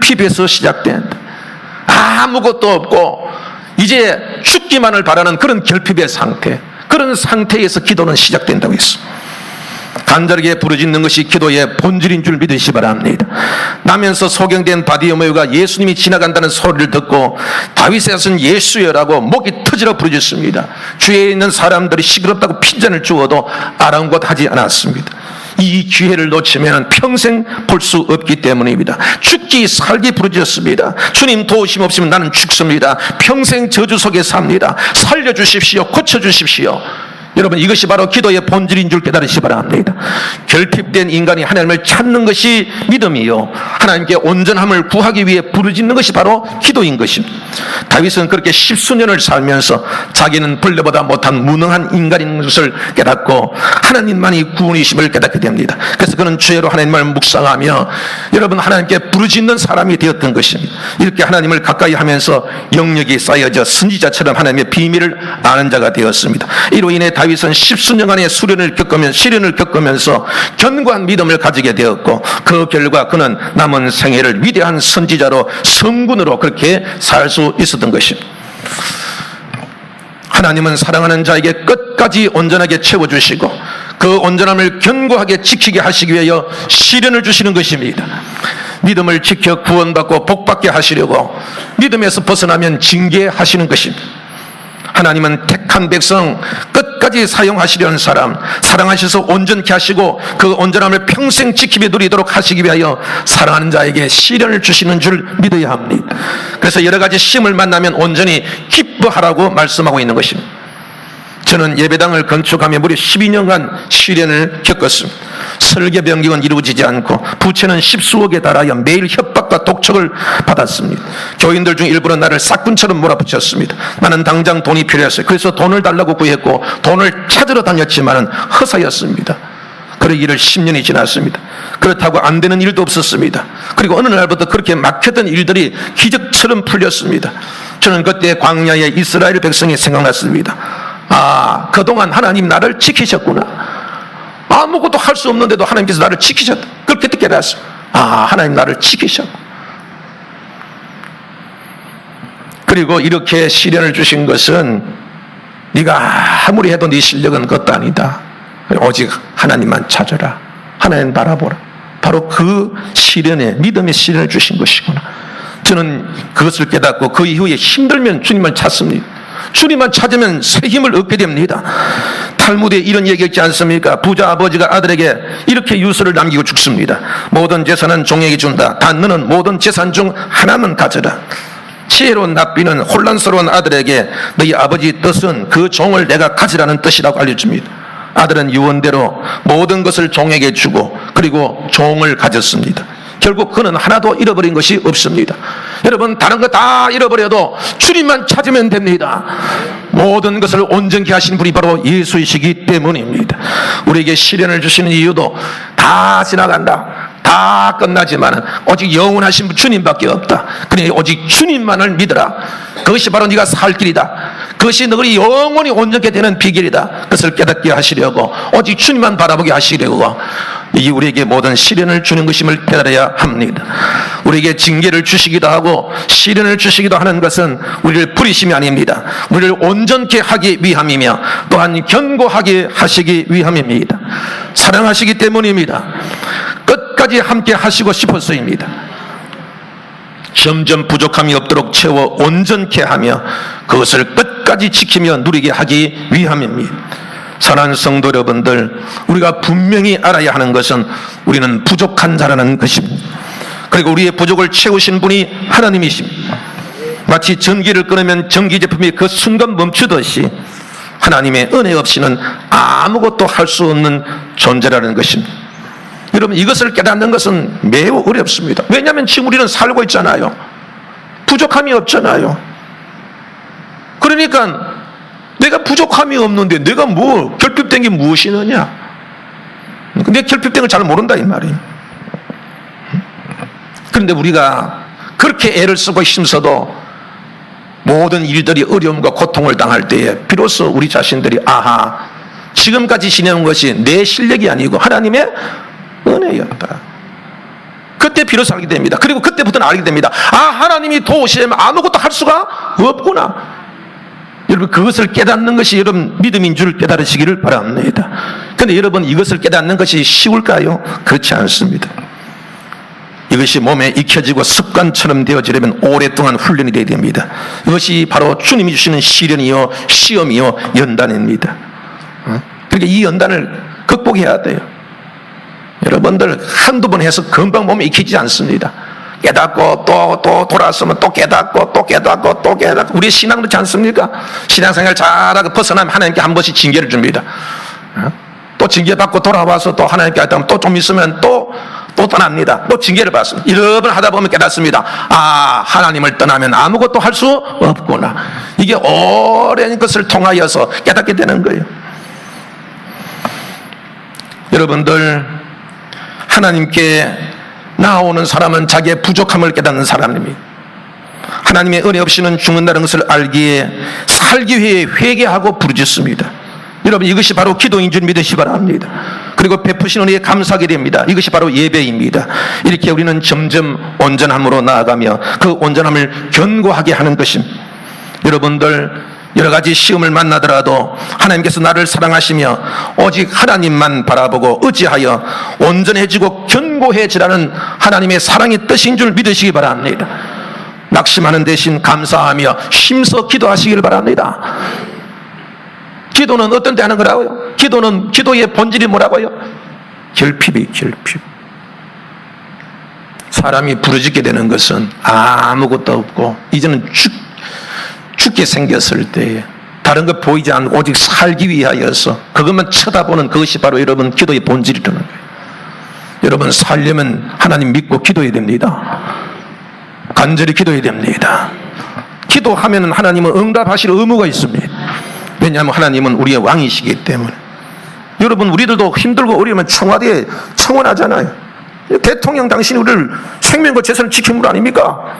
결핍에서 시작된 아무것도 없고 이제 죽기만을 바라는 그런 결핍의 상태, 그런 상태에서 기도는 시작된다고 했어. 간절하게 부르짖는 것이 기도의 본질인 줄 믿으시 바랍니다. 나면서 소경된 바디메오가 예수님이 지나간다는 소리를 듣고 다윗의 아들 예수여라고 목이 터지러 부르짖습니다. 주위에 있는 사람들이 시끄럽다고 핀잔을 주어도 아랑곳하지 않았습니다. 이 기회를 놓치면 평생 볼 수 없기 때문입니다. 죽기 살기 부르짖었습니다. 주님 도우심 없으면 나는 죽습니다. 평생 저주 속에 삽니다. 살려주십시오. 고쳐주십시오. 여러분, 이것이 바로 기도의 본질인 줄 깨달으시 바랍니다. 결핍된 인간이 하나님을 찾는 것이 믿음이요, 하나님께 온전함을 구하기 위해 부르짖는 것이 바로 기도인 것입니다. 다윗은 그렇게 십수년을 살면서 자기는 벌레보다 못한 무능한 인간인 것을 깨닫고 하나님만이 구원이심을 깨닫게 됩니다. 그래서 그는 죄로 하나님을 묵상하며 여러분 하나님께 부르짖는 사람이 되었던 것입니다. 이렇게 하나님을 가까이 하면서 영역이 쌓여져 선지자처럼 하나님의 비밀을 아는 자가 되었습니다. 이로 인해 다윗은 십수년간의 시련을 겪으면서 견고한 믿음을 가지게 되었고, 그 결과 그는 남은 생애를 위대한 선지자로 성군으로 그렇게 살 수 있었던 것입니다. 하나님은 사랑하는 자에게 끝까지 온전하게 채워주시고 그 온전함을 견고하게 지키게 하시기 위하여 시련을 주시는 것입니다. 믿음을 지켜 구원받고 복받게 하시려고 믿음에서 벗어나면 징계하시는 것입니다. 하나님은 택한 백성 끝까지 사용하시려는 사람, 사랑하셔서 온전케 하시고 그 온전함을 평생 지키며 누리도록 하시기 위하여 사랑하는 자에게 시련을 주시는 줄 믿어야 합니다. 그래서 여러 가지 시험을 만나면 온전히 기뻐하라고 말씀하고 있는 것입니다. 저는 예배당을 건축하며 무려 12년간 시련을 겪었습니다. 설계 변경은 이루어지지 않고 부채는 십수억에 달하여 매일 협박과 독촉을 받았습니다. 교인들 중 일부는 나를 싹군처럼 몰아붙였습니다. 나는 당장 돈이 필요했어요. 그래서 돈을 달라고 구했고 돈을 찾으러 다녔지만은 허사였습니다. 그러기를 10년이 지났습니다. 그렇다고 안 되는 일도 없었습니다. 그리고 어느 날부터 그렇게 막혔던 일들이 기적처럼 풀렸습니다. 저는 그때 광야의 이스라엘 백성이 생각났습니다. 아, 그동안 하나님 나를 지키셨구나. 아무것도 할 수 없는데도 하나님께서 나를 지키셨다. 그렇게 깨달았어요. 아, 하나님 나를 지키셨고. 그리고 이렇게 시련을 주신 것은 네가 아무리 해도 네 실력은 그것도 아니다. 오직 하나님만 찾아라. 하나님 바라보라. 바로 그 시련에, 믿음의 시련을 주신 것이구나. 저는 그것을 깨닫고 그 이후에 힘들면 주님을 찾습니다. 주님만 찾으면 새 힘을 얻게 됩니다. 탈무드에 이런 얘기 있지 않습니까? 부자 아버지가 아들에게 이렇게 유서를 남기고 죽습니다. 모든 재산은 종에게 준다. 단 너는 모든 재산 중 하나만 가져라. 지혜로운 납비는 혼란스러운 아들에게 너희 아버지 뜻은 그 종을 내가 가지라는 뜻이라고 알려줍니다. 아들은 유언대로 모든 것을 종에게 주고 그리고 종을 가졌습니다. 결국 그는 하나도 잃어버린 것이 없습니다. 여러분, 다른 거 다 잃어버려도 주님만 찾으면 됩니다. 모든 것을 온전케 하신 분이 바로 예수이시기 때문입니다. 우리에게 시련을 주시는 이유도 다 지나간다, 다 끝나지만 오직 영원하신 주님밖에 없다. 그러니 오직 주님만을 믿어라. 그것이 바로 네가 살 길이다. 그것이 너희 영원히 온전케 되는 비결이다. 그것을 깨닫게 하시려고 오직 주님만 바라보게 하시려고 이게 우리에게 모든 시련을 주는 것임을 깨달아야 합니다. 우리에게 징계를 주시기도 하고 시련을 주시기도 하는 것은 우리를 부리심이 아닙니다. 우리를 온전케 하기 위함이며 또한 견고하게 하시기 위함입니다. 사랑하시기 때문입니다. 끝까지 함께 하시고 싶어서입니다. 점점 부족함이 없도록 채워 온전케 하며 그것을 끝까지 지키며 누리게 하기 위함입니다. 사랑하는 성도 여러분들, 우리가 분명히 알아야 하는 것은 우리는 부족한 자라는 것입니다. 그리고 우리의 부족을 채우신 분이 하나님이십니다. 마치 전기를 끊으면 전기 제품이 그 순간 멈추듯이 하나님의 은혜 없이는 아무것도 할 수 없는 존재라는 것입니다. 여러분, 이것을 깨닫는 것은 매우 어렵습니다. 왜냐하면 지금 우리는 살고 있잖아요. 부족함이 없잖아요. 그러니까 내가 부족함이 없는데 내가 뭐 결핍된 게 무엇이느냐? 근데 결핍된 걸 잘 모른다 이 말이에요. 그런데 우리가 그렇게 애를 쓰고 힘써도 모든 일들이 어려움과 고통을 당할 때에 비로소 우리 자신들이 아하, 지금까지 지내온 것이 내 실력이 아니고 하나님의 은혜였다. 그때 비로소 알게 됩니다. 그리고 그때부터는 알게 됩니다. 아, 하나님이 도우시면 아무것도 할 수가 없구나. 여러분, 그것을 깨닫는 것이 여러분 믿음인 줄 깨달으시기를 바랍니다. 그런데 여러분, 이것을 깨닫는 것이 쉬울까요? 그렇지 않습니다. 이것이 몸에 익혀지고 습관처럼 되어지려면 오랫동안 훈련이 되어야 됩니다. 이것이 바로 주님이 주시는 시련이요, 시험이요, 연단입니다. 그러니까 이 연단을 극복해야 돼요. 여러분들 한두 번 해서 금방 몸에 익히지 않습니다. 깨닫고 또 돌아서면 또 깨닫고 또 깨닫고 또 깨닫고. 우리 신앙 그렇지 않습니까? 신앙생활 잘하고 벗어나면 하나님께 한 번씩 징계를 줍니다. 또 징계받고 돌아와서 또 하나님께 하다 보면 또 좀 있으면 또 떠납니다. 또 징계를 받습니다. 여러 번 하다 보면 깨닫습니다. 아, 하나님을 떠나면 아무것도 할 수 없구나. 이게 오랜 것을 통하여서 깨닫게 되는 거예요. 여러분들, 하나님께 나오는 사람은 자기의 부족함을 깨닫는 사람입니다. 하나님의 은혜 없이는 죽는다는 것을 알기에 살기 위해 회개하고 부르짖습니다. 여러분, 이것이 바로 기도인 줄 믿으시 바랍니다. 그리고 베푸신 은혜에 감사하게 됩니다. 이것이 바로 예배입니다. 이렇게 우리는 점점 온전함으로 나아가며 그 온전함을 견고하게 하는 것입니다. 여러분들, 여러 가지 시험을 만나더라도 하나님께서 나를 사랑하시며 오직 하나님만 바라보고 의지하여 온전해지고 견고해지라는 하나님의 사랑의 뜻인 줄 믿으시기 바랍니다. 낙심하는 대신 감사하며 힘써 기도하시길 바랍니다. 기도는 어떤 때 하는 거라고요? 기도의 본질이 뭐라고요? 결핍이 결핍. 사람이 부르짖게 되는 것은 아무것도 없고 이제는 죽게 생겼을 때에 다른 거 보이지 않고 오직 살기 위하여서 그것만 쳐다보는 그것이 바로 여러분 기도의 본질이라는 거예요. 여러분, 살려면 하나님 믿고 기도해야 됩니다. 간절히 기도해야 됩니다. 기도하면 하나님은 응답하실 의무가 있습니다. 왜냐하면 하나님은 우리의 왕이시기 때문에. 여러분, 우리들도 힘들고 어려우면 청와대에 청원하잖아요. 대통령 당신이 우리를 생명과 재산을 지킨 분 아닙니까?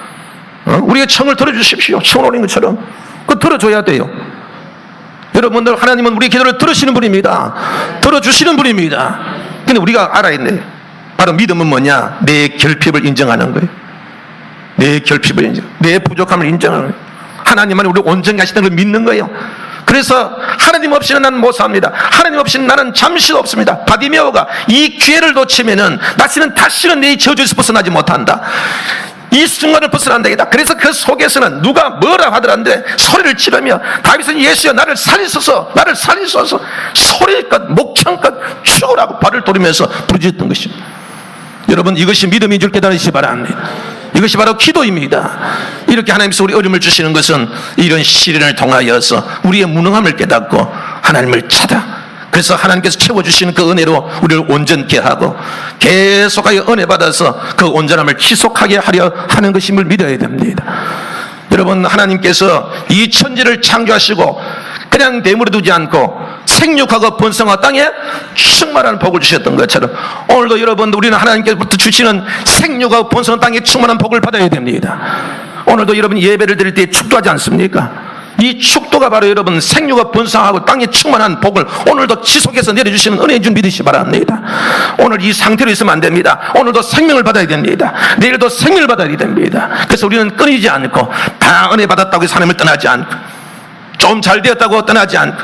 우리의 청을 들어주십시오. 청 올린 것처럼. 그거 들어줘야 돼요. 여러분들, 하나님은 우리 기도를 들으시는 분입니다. 들어주시는 분입니다. 근데 우리가 알아야 돼. 바로 믿음은 뭐냐? 내 결핍을 인정하는 거예요. 내 결핍을 인정, 내 부족함을 인정하는 거예요. 하나님만이 우리를 온전히 하시는 걸 믿는 거예요. 그래서 하나님 없이는 나는 못 삽니다. 하나님 없이는 나는 잠시도 없습니다. 바디메오가 이 기회를 놓치면은 다시는 내 저주에서 벗어나지 못한다. 이 순간을 벗어난다겠다. 그래서 그 속에서는 누가 뭐라 하더란데 소리를 지르며 다윗은 예수여 나를 살리소서, 나를 살리소서, 소리껏 목청껏 죽으라고 발을 돌리면서 부르짖었던 것입니다. 여러분, 이것이 믿음인 줄 깨달으시기 바랍니다. 이것이 바로 기도입니다. 이렇게 하나님께서 우리 어려움을 주시는 것은 이런 시련을 통하여서 우리의 무능함을 깨닫고 하나님을 찾아, 그래서 하나님께서 채워주시는 그 은혜로 우리를 온전케 하고 계속하여 은혜 받아서 그 온전함을 지속하게 하려 하는 것임을 믿어야 됩니다. 여러분, 하나님께서 이 천지를 창조하시고 그냥 내버려 두지 않고 생육하고 번성하고 땅에 충만한 복을 주셨던 것처럼 오늘도 여러분, 우리는 하나님께서부터 주시는 생육하고 번성한 땅에 충만한 복을 받아야 됩니다. 오늘도 여러분 예배를 드릴 때 축도하지 않습니까? 이 축도가 바로 여러분 생육과 번성하고 땅에 충만한 복을 오늘도 지속해서 내려주시는 은혜인 줄 믿으시기 바랍니다. 오늘 이 상태로 있으면 안 됩니다. 오늘도 생명을 받아야 됩니다. 내일도 생명을 받아야 됩니다. 그래서 우리는 끊이지 않고 다 은혜 받았다고 해서 하나님을 떠나지 않고 좀 잘 되었다고 떠나지 않고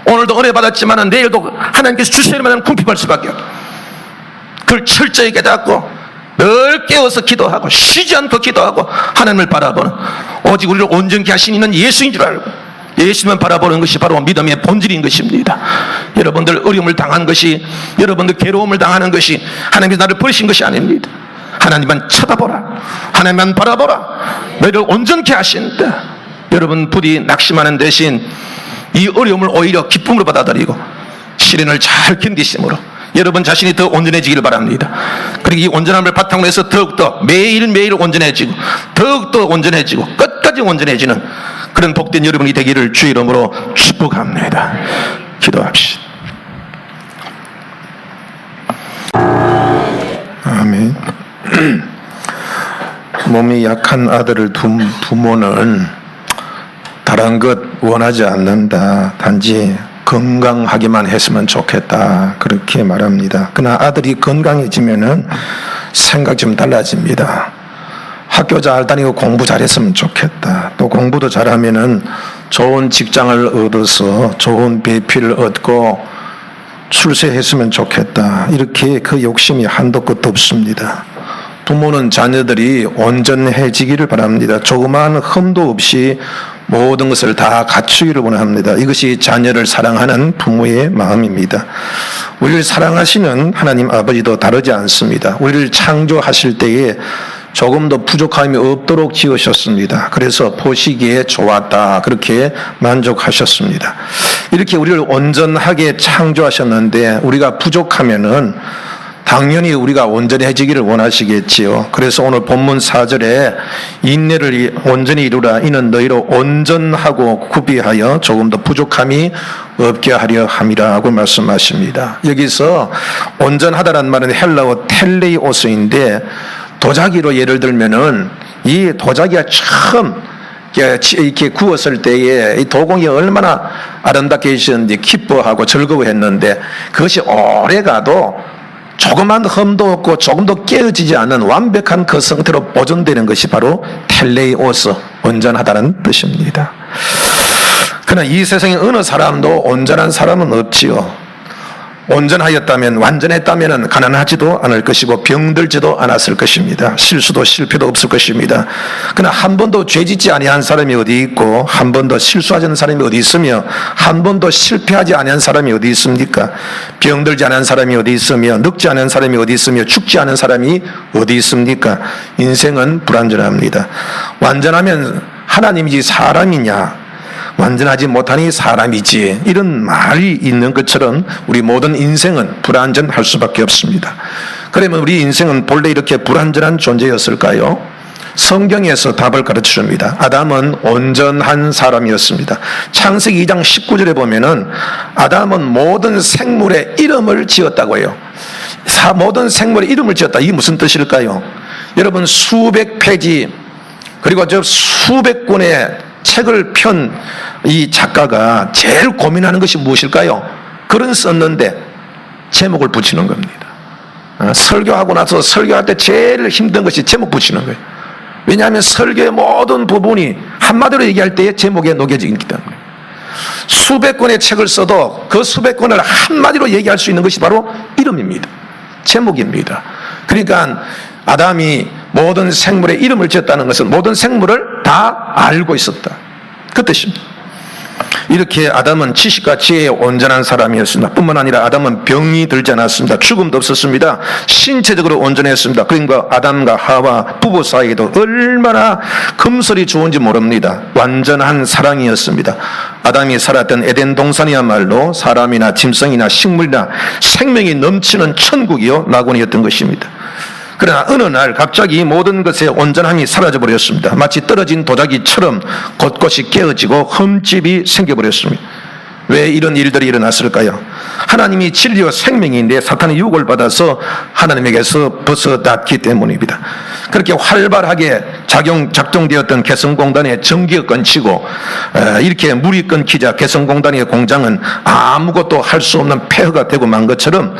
오늘도 은혜 받았지만 내일도 하나님께서 주시는 만한 궁핍할 수밖에 없고 그걸 철저히 깨닫고 늘 깨워서 기도하고 쉬지 않고 기도하고 하나님을 바라보는, 오직 우리를 온전케 하시는 예수인 줄 알고 예수만 바라보는 것이 바로 믿음의 본질인 것입니다. 여러분들 어려움을 당한 것이, 여러분들 괴로움을 당하는 것이 하나님께서 나를 버리신 것이 아닙니다. 하나님만 쳐다보라, 하나님만 바라보라, 너희를 온전케 하신다. 여러분, 부디 낙심하는 대신 이 어려움을 오히려 기쁨으로 받아들이고 시련을 잘 견디심으로 여러분 자신이 더 온전해지기를 바랍니다. 그리고 이 온전함을 바탕으로 해서 더욱더 매일매일 온전해지고 더욱더 온전해지고 끝까지 온전해지는 그런 복된 여러분이 되기를 주의 이름으로 축복합니다. 기도합시다. 아멘. 몸이 약한 아들을 둔 부모는 다른 것 원하지 않는다. 단지 건강하기만 했으면 좋겠다. 그렇게 말합니다. 그러나 아들이 건강해지면은 생각 좀 달라집니다. 학교 잘 다니고 공부 잘했으면 좋겠다. 또 공부도 잘하면은 좋은 직장을 얻어서 좋은 배필을 얻고 출세했으면 좋겠다. 이렇게 그 욕심이 한도 끝도 없습니다. 부모는 자녀들이 온전해지기를 바랍니다. 조그마한 흠도 없이 모든 것을 다 갖추기를 원합니다. 이것이 자녀를 사랑하는 부모의 마음입니다. 우리를 사랑하시는 하나님 아버지도 다르지 않습니다. 우리를 창조하실 때에 조금 더 부족함이 없도록 지으셨습니다. 그래서 보시기에 좋았다. 그렇게 만족하셨습니다. 이렇게 우리를 온전하게 창조하셨는데 우리가 부족하면은 당연히 우리가 온전해지기를 원하시겠지요. 그래서 오늘 본문 4절에 인내를 온전히 이루라. 이는 너희로 온전하고 구비하여 조금 더 부족함이 없게 하려 함이라고 말씀하십니다. 여기서 온전하다란 말은 헬라어 텔레이오스인데 도자기로 예를 들면은 이 도자기가 처음 이렇게 구웠을 때에 이 도공이 얼마나 아름답게 있었는지 기뻐하고 즐거워했는데 그것이 오래가도 조그만 흠도 없고 조금도 깨어지지 않는 완벽한 그 상태로 보존되는 것이 바로 텔레이오스, 온전하다는 뜻입니다. 그러나 이 세상에 어느 사람도 온전한 사람은 없지요. 온전하였다면, 완전했다면 가난하지도 않을 것이고 병들지도 않았을 것입니다. 실수도 실패도 없을 것입니다. 그러나 한 번도 죄짓지 아니한 사람이 어디 있고 한 번도 실수하지 않은 사람이 어디 있으며 한 번도 실패하지 아니한 사람이 어디 있습니까? 병들지 않은 사람이 어디 있으며 늙지 않은 사람이 어디 있으며 죽지 않은 사람이 어디 있습니까? 인생은 불완전합니다. 완전하면 하나님이지 사람이냐? 완전하지 못하니 사람이지, 이런 말이 있는 것처럼 우리 모든 인생은 불완전할 수밖에 없습니다. 그러면 우리 인생은 본래 이렇게 불완전한 존재였을까요? 성경에서 답을 가르쳐줍니다. 아담은 온전한 사람이었습니다. 창세기 2장 19절에 보면은 아담은 모든 생물의 이름을 지었다고 해요. 모든 생물의 이름을 지었다. 이게 무슨 뜻일까요? 여러분, 수백 페이지 그리고 저 수백 권의 책을 편 이 작가가 제일 고민하는 것이 무엇일까요? 글은 썼는데 제목을 붙이는 겁니다. 설교하고 나서 설교할 때 제일 힘든 것이 제목 붙이는 거예요. 왜냐하면 설교의 모든 부분이 한마디로 얘기할 때에 제목에 녹여지기 때문에. 수백 권의 책을 써도 그 수백 권을 한마디로 얘기할 수 있는 것이 바로 이름입니다. 제목입니다. 그러니까 아담이 모든 생물의 이름을 지었다는 것은 모든 생물을 다 알고 있었다. 그 뜻입니다. 이렇게 아담은 지식과 지혜에 온전한 사람이었습니다. 뿐만 아니라 아담은 병이 들지 않았습니다. 죽음도 없었습니다. 신체적으로 온전했습니다. 그러니까 아담과 하와 부부 사이에도 얼마나 금슬이 좋은지 모릅니다. 완전한 사랑이었습니다. 아담이 살았던 에덴 동산이야말로 사람이나 짐승이나 식물이나 생명이 넘치는 천국이요 낙원이었던 것입니다. 그러나 어느 날 갑자기 모든 것의 온전함이 사라져버렸습니다. 마치 떨어진 도자기처럼 곳곳이 깨어지고 흠집이 생겨버렸습니다. 왜 이런 일들이 일어났을까요? 하나님이 진리와 생명인데 사탄이 유혹을 받아서 하나님에게서 벗어났기 때문입니다. 그렇게 활발하게 작동되었던 개성공단의 전기가 끊기고 이렇게 물이 끊기자 개성공단의 공장은 아무것도 할 수 없는 폐허가 되고 만 것처럼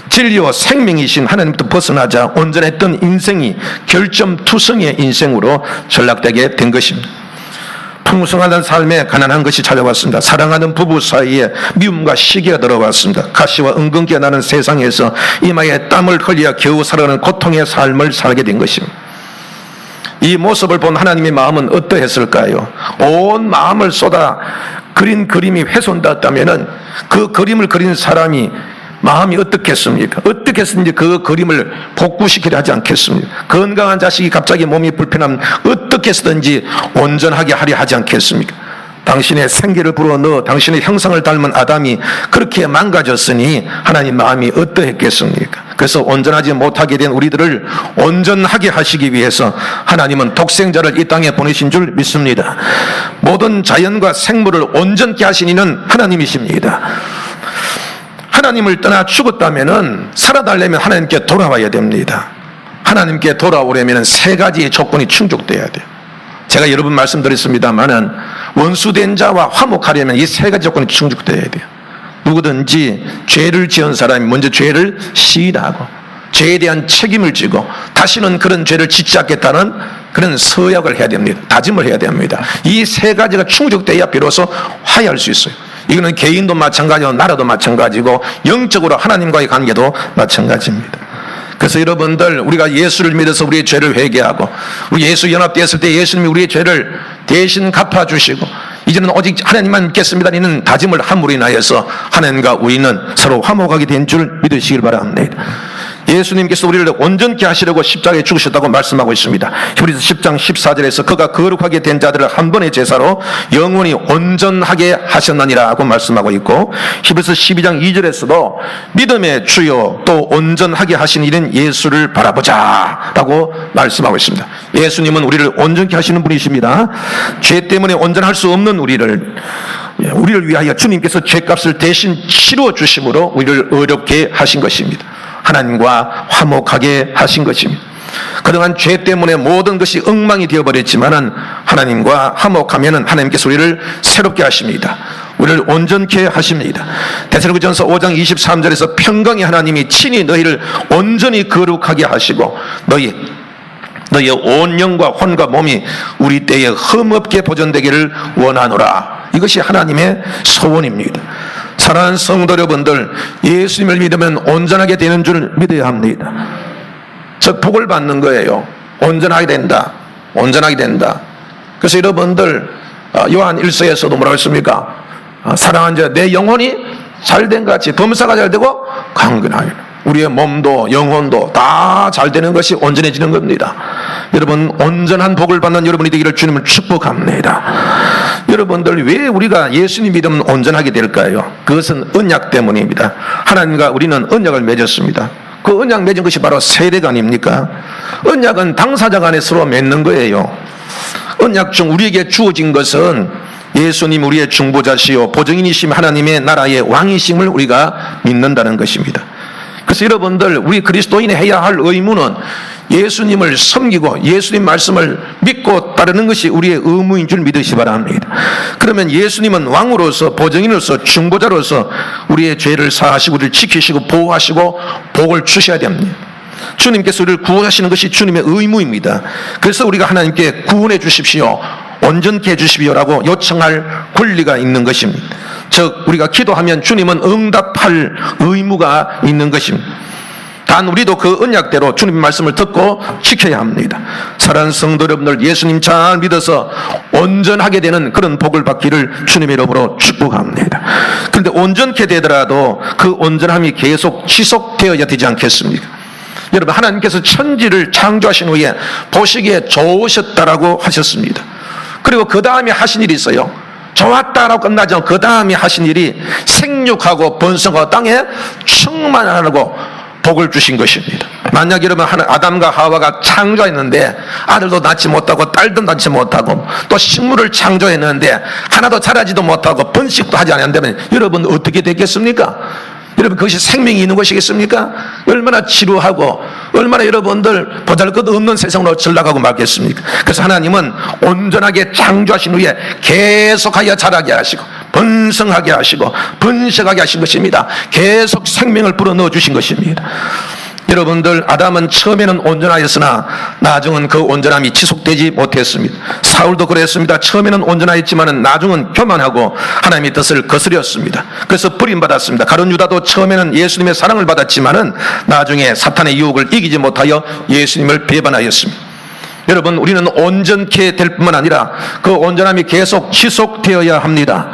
진리와 생명이신 하나님부터 벗어나자 온전했던 인생이 결점투성이의 인생으로 전락되게 된 것입니다. 풍성하던 삶에 가난한 것이 찾아왔습니다. 사랑하는 부부 사이에 미움과 시기가 들어왔습니다. 가시와 은근기가 나는 세상에서 이마에 땀을 흘려 겨우 살아가는 고통의 삶을 살게 된 것입니다. 이 모습을 본 하나님의 마음은 어떠했을까요? 온 마음을 쏟아 그린 그림이 훼손되었다면 그 그림을 그린 사람이 마음이 어떻겠습니까? 어떻게 했는지 그 그림을 복구시키려 하지 않겠습니까? 건강한 자식이 갑자기 몸이 불편하면 어떻게 해서든지 온전하게 하려 하지 않겠습니까? 당신의 생기를 불어넣어 당신의 형상을 닮은 아담이 그렇게 망가졌으니 하나님 마음이 어떠했겠습니까? 그래서 온전하지 못하게 된 우리들을 온전하게 하시기 위해서 하나님은 독생자를 이 땅에 보내신 줄 믿습니다. 모든 자연과 생물을 온전케 하신 이는 하나님이십니다. 하나님을 떠나 죽었다면 살아달려면 하나님께 돌아와야 됩니다. 하나님께 돌아오려면 세 가지의 조건이 충족돼야 돼요. 제가 여러 번 말씀드렸습니다만은 원수된 자와 화목하려면 이 세 가지 조건이 충족돼야 돼요. 누구든지 죄를 지은 사람이 먼저 죄를 시인하고 죄에 대한 책임을 지고 다시는 그런 죄를 짓지 않겠다는 그런 서약을 해야 됩니다. 다짐을 해야 됩니다. 이 세 가지가 충족돼야 비로소 화해할 수 있어요. 이거는 개인도 마찬가지고 나라도 마찬가지고 영적으로 하나님과의 관계도 마찬가지입니다. 그래서 여러분들, 우리가 예수를 믿어서 우리의 죄를 회개하고 우리 예수 연합되었을 때 예수님이 우리의 죄를 대신 갚아주시고 이제는 오직 하나님만 믿겠습니다 이는 다짐을 함으로 인하여서 하나님과 우리는 서로 화목하게 된 줄 믿으시길 바랍니다. 예수님께서 우리를 온전케 하시려고 십자가에 죽으셨다고 말씀하고 있습니다. 히브리서 10장 14절에서 그가 거룩하게 된 자들을 한 번의 제사로 영원히 온전하게 하셨느니라고 말씀하고 있고, 히브리서 12장 2절에서도 믿음의 주요 또 온전하게 하신 이는 예수를 바라보자 라고 말씀하고 있습니다. 예수님은 우리를 온전케 하시는 분이십니다. 죄 때문에 온전할 수 없는 우리를 위하여 주님께서 죄값을 대신 치루어 주심으로 우리를 의롭게 하신 것입니다. 하나님과 화목하게 하신 것입니다. 그동안 죄 때문에 모든 것이 엉망이 되어버렸지만은 하나님과 화목하면은 하나님께서 우리를 새롭게 하십니다. 우리를 온전케 하십니다. 데살로니가전서 5장 23절에서 평강의 하나님이 친히 너희를 온전히 거룩하게 하시고 너희의 온 영과 혼과 몸이 우리 때에 흠없게 보존되기를 원하노라. 이것이 하나님의 소원입니다. 사랑하는 성도 여러분들, 예수님을 믿으면 온전하게 되는 줄 믿어야 합니다. 즉 복을 받는 거예요. 온전하게 된다. 온전하게 된다. 그래서 여러분들, 요한 1서에서도 뭐라고 했습니까? 사랑하는 자 내 영혼이 잘된 같이 범사가 잘되고 강건하게. 우리의 몸도 영혼도 다 잘 되는 것이 온전해지는 겁니다. 여러분, 온전한 복을 받는 여러분이 되기를 주님을 축복합니다. 여러분들, 왜 우리가 예수님 믿으면 온전하게 될까요? 그것은 언약 때문입니다. 하나님과 우리는 언약을 맺었습니다. 그 언약 맺은 것이 바로 세례가 아닙니까? 언약은 당사자 간에 서로 맺는 거예요. 언약 중 우리에게 주어진 것은 예수님 우리의 중보자시요 보증인이심 하나님의 나라의 왕이심을 우리가 믿는다는 것입니다. 그래서 여러분들, 우리 그리스도인이 해야 할 의무는 예수님을 섬기고 예수님 말씀을 믿고 따르는 것이 우리의 의무인 줄 믿으시 바랍니다. 그러면 예수님은 왕으로서 보증인으로서 중보자로서 우리의 죄를 사하시고 우리를 지키시고 보호하시고 복을 주셔야 됩니다. 주님께서 우리를 구원하시는 것이 주님의 의무입니다. 그래서 우리가 하나님께 구원해 주십시오, 온전케 해 주십시오라고 요청할 권리가 있는 것입니다. 즉 우리가 기도하면 주님은 응답할 의무가 있는 것입니다. 단 우리도 그 언약대로 주님의 말씀을 듣고 지켜야 합니다. 사랑하는 성도 여러분들, 예수님 잘 믿어서 온전하게 되는 그런 복을 받기를 주님의 이름으로 축복합니다. 그런데 온전케 되더라도 그 온전함이 계속 지속되어야 되지 않겠습니까? 여러분, 하나님께서 천지를 창조하신 후에 보시기에 좋으셨다라고 하셨습니다. 그리고 그 다음에 하신 일이 있어요. 좋았다라고 끝나지 않고 그 다음에 하신 일이 생육하고 번성하고 땅에 충만하라고 복을 주신 것입니다. 만약 여러분, 아담과 하와가 창조했는데 아들도 낳지 못하고 딸도 낳지 못하고 또 식물을 창조했는데 하나도 자라지도 못하고 번식도 하지 않는다면 여러분 어떻게 됐겠습니까? 여러분, 그것이 생명이 있는 것이겠습니까? 얼마나 지루하고 얼마나 여러분들 보잘것없는 세상으로 전락하고 말겠습니까? 그래서 하나님은 온전하게 창조하신 후에 계속하여 자라게 하시고 번성하게 하시고 번식하게 하신 것입니다. 계속 생명을 불어넣어 주신 것입니다. 여러분들, 아담은 처음에는 온전하였으나 나중은 그 온전함이 지속되지 못했습니다. 사울도 그랬습니다. 처음에는 온전하였지만 나중은 교만하고 하나님의 뜻을 거스렸습니다. 그래서 버림받았습니다. 가룟 유다도 처음에는 예수님의 사랑을 받았지만 나중에 사탄의 유혹을 이기지 못하여 예수님을 배반하였습니다. 여러분, 우리는 온전케 될 뿐만 아니라 그 온전함이 계속 지속되어야 합니다.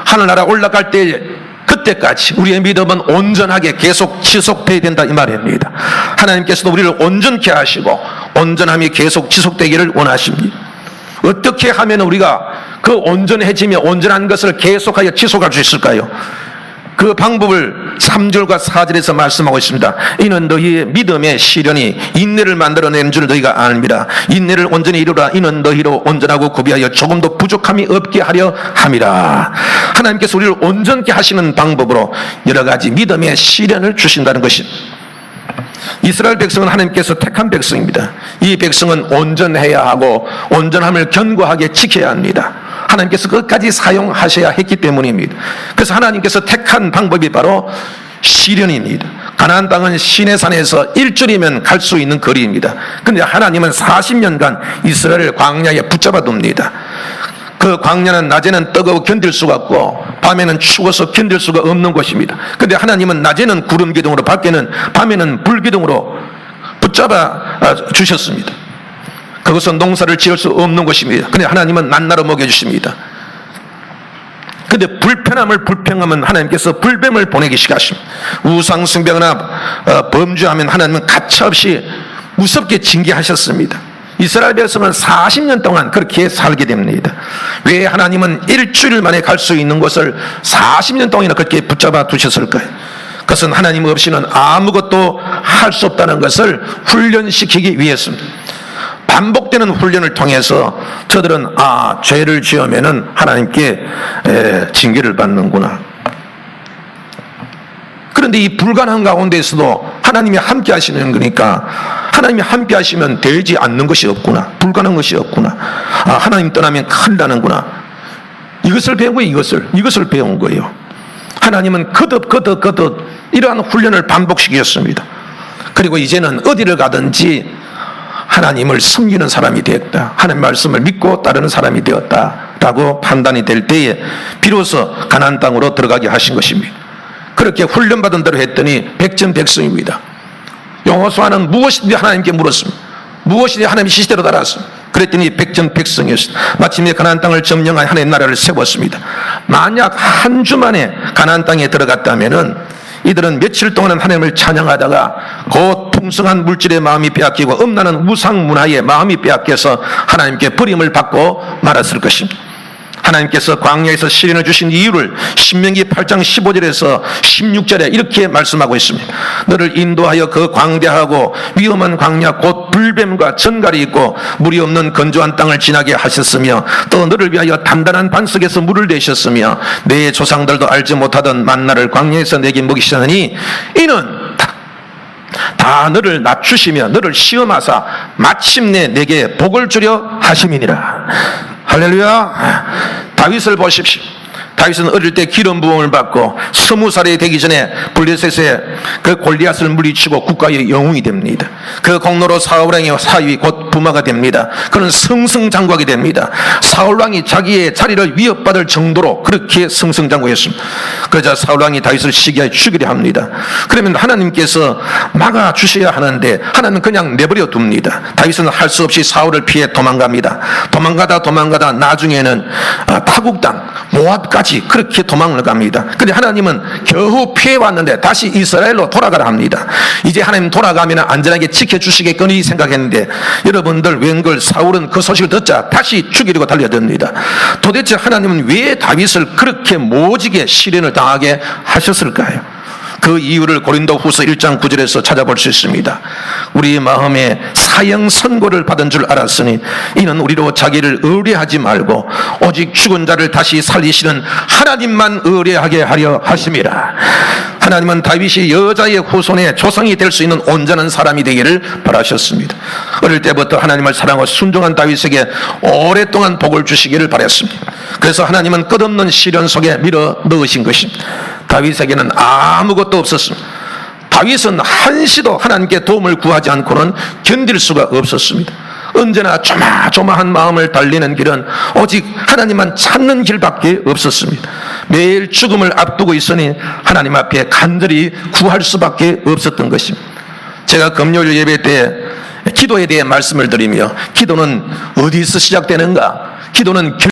하늘나라 올라갈 때 그때까지 우리의 믿음은 온전하게 계속 지속되어야 된다, 이 말입니다. 하나님께서도 우리를 온전케 하시고 온전함이 계속 지속되기를 원하십니다. 어떻게 하면 우리가 그 온전해지며 온전한 것을 계속하여 지속할 수 있을까요? 그 방법을 3절과 4절에서 말씀하고 있습니다. 이는 너희의 믿음의 시련이 인내를 만들어낸 줄 너희가 압니다. 인내를 온전히 이루라. 이는 너희로 온전하고 구비하여 조금도 부족함이 없게 하려 함이라. 하나님께서 우리를 온전케 하시는 방법으로 여러 가지 믿음의 시련을 주신다는 것입니다. 이스라엘 백성은 하나님께서 택한 백성입니다. 이 백성은 온전해야 하고 온전함을 견고하게 지켜야 합니다. 하나님께서 끝까지 사용하셔야 했기 때문입니다. 그래서 하나님께서 택한 방법이 바로 시련입니다. 가나안 땅은 시내산에서 일주일이면 갈 수 있는 거리입니다. 그런데 하나님은 40년간 이스라엘을 광야에 붙잡아 둡니다. 그 광야는 낮에는 뜨거워 견딜 수가 없고 밤에는 추워서 견딜 수가 없는 곳입니다. 그런데 하나님은 낮에는 구름 기둥으로 밤에는 불 기둥으로 붙잡아 주셨습니다. 그것은 농사를 지을 수 없는 것입니다. 그런데 하나님은 만나로 먹여주십니다. 그런데 불평하면 하나님께서 불뱀을 보내기 시작하십니다. 우상 숭배하거나 범죄하면 하나님은 가차없이 무섭게 징계하셨습니다. 이스라엘 백성은 40년 동안 그렇게 살게 됩니다. 왜 하나님은 일주일 만에 갈 수 있는 곳을 40년 동안이나 그렇게 붙잡아 두셨을까요? 그것은 하나님 없이는 아무것도 할 수 없다는 것을 훈련시키기 위해서입니다. 반복되는 훈련을 통해서 저들은 죄를 지으면은 하나님께 징계를 받는구나. 그런데 이 불가능한 가운데서도 하나님이 함께 하시는 거니까 하나님이 함께 하시면 되지 않는 것이 없구나. 불가능한 것이 없구나. 하나님 떠나면 큰일 나는구나. 이것을 배운 거예요. 이것을 배운 거예요. 하나님은 거듭 이러한 훈련을 반복시켰습니다. 그리고 이제는 어디를 가든지 하나님을 섬기는 사람이 되었다. 하나님 말씀을 믿고 따르는 사람이 되었다라고 판단이 될 때에 비로소 가나안 땅으로 들어가게 하신 것입니다. 그렇게 훈련받은 대로 했더니 백전백승입니다. 여호수아는 무엇이든지 하나님께 물었습니다. 무엇이든지 하나님이 시대로 따랐습니다. 그랬더니 백전백승이었습니다. 마침내 가나안 땅을 점령한 하나님의 나라를 세웠습니다. 만약 한 주 만에 가나안 땅에 들어갔다면은 이들은 며칠 동안은 하나님을 찬양하다가 곧 풍성한 물질의 마음이 빼앗기고 엄나는 우상 문화의 마음이 빼앗겨서 하나님께 버림을 받고 말았을 것입니다. 하나님께서 광야에서 시련을 주신 이유를 신명기 8장 15절에서 16절에 이렇게 말씀하고 있습니다. 너를 인도하여 그 광대하고 위험한 광야 곧 불뱀과 전갈이 있고 물이 없는 건조한 땅을 지나게 하셨으며 또 너를 위하여 단단한 반석에서 물을 내셨으며 내 조상들도 알지 못하던 만나를 광야에서 내게 먹이시더니 이는 다 너를 낮추시며 너를 시험하사 마침내 내게 복을 주려 하심이니라. 할렐루야. 다윗을 보십시오. 다윗은 어릴 때 기름 부음을 받고 20살이 되기 전에 블레셋의 그 골리앗을 물리치고 국가의 영웅이 됩니다. 그 공로로 사울왕의 사위 곧 부마가 됩니다. 그는 승승장구하게 됩니다. 사울왕이 자기의 자리를 위협받을 정도로 그렇게 승승장구했습니다. 그러자 사울왕이 다윗을 시기하여 죽이려 합니다. 그러면 하나님께서 막아주셔야 하는데 하나님은 그냥 내버려 둡니다. 다윗은 할 수 없이 사울을 피해 도망갑니다. 도망가다 나중에는 타국 땅 모압까지 그렇게 도망을 갑니다. 그런데 하나님은 겨우 피해왔는데 다시 이스라엘로 돌아가라 합니다. 이제 하나님 돌아가면 안전하게 지켜주시겠거니 생각했는데 여러분들 웬걸 사울은 그 소식을 듣자 다시 죽이려고 달려듭니다. 도대체 하나님은 왜 다윗을 그렇게 모지게 시련을 당하게 하셨을까요? 그 이유를 고린도후서 1장 9절에서 찾아볼 수 있습니다. 우리 마음에 사형 선고를 받은 줄 알았으니 이는 우리로 자기를 의뢰하지 말고 오직 죽은 자를 다시 살리시는 하나님만 의뢰하게 하려 하심이라. 하나님은 다윗이 여자의 후손의 조상이 될 수 있는 온전한 사람이 되기를 바라셨습니다. 어릴 때부터 하나님을 사랑하고 순종한 다윗에게 오랫동안 복을 주시기를 바랐습니다. 그래서 하나님은 끝없는 시련 속에 밀어 넣으신 것입니다. 다윗에게는 아무것도 없었습니다. 다윗은 한시도 하나님께 도움을 구하지 않고는 견딜 수가 없었습니다. 언제나 조마조마한 마음을 달리는 길은 오직 하나님만 찾는 길밖에 없었습니다. 매일 죽음을 앞두고 있으니 하나님 앞에 간절히 구할 수밖에 없었던 것입니다. 제가 금요일 예배 때 기도에 대해 말씀을 드리며 기도는 어디서 시작되는가? 기도는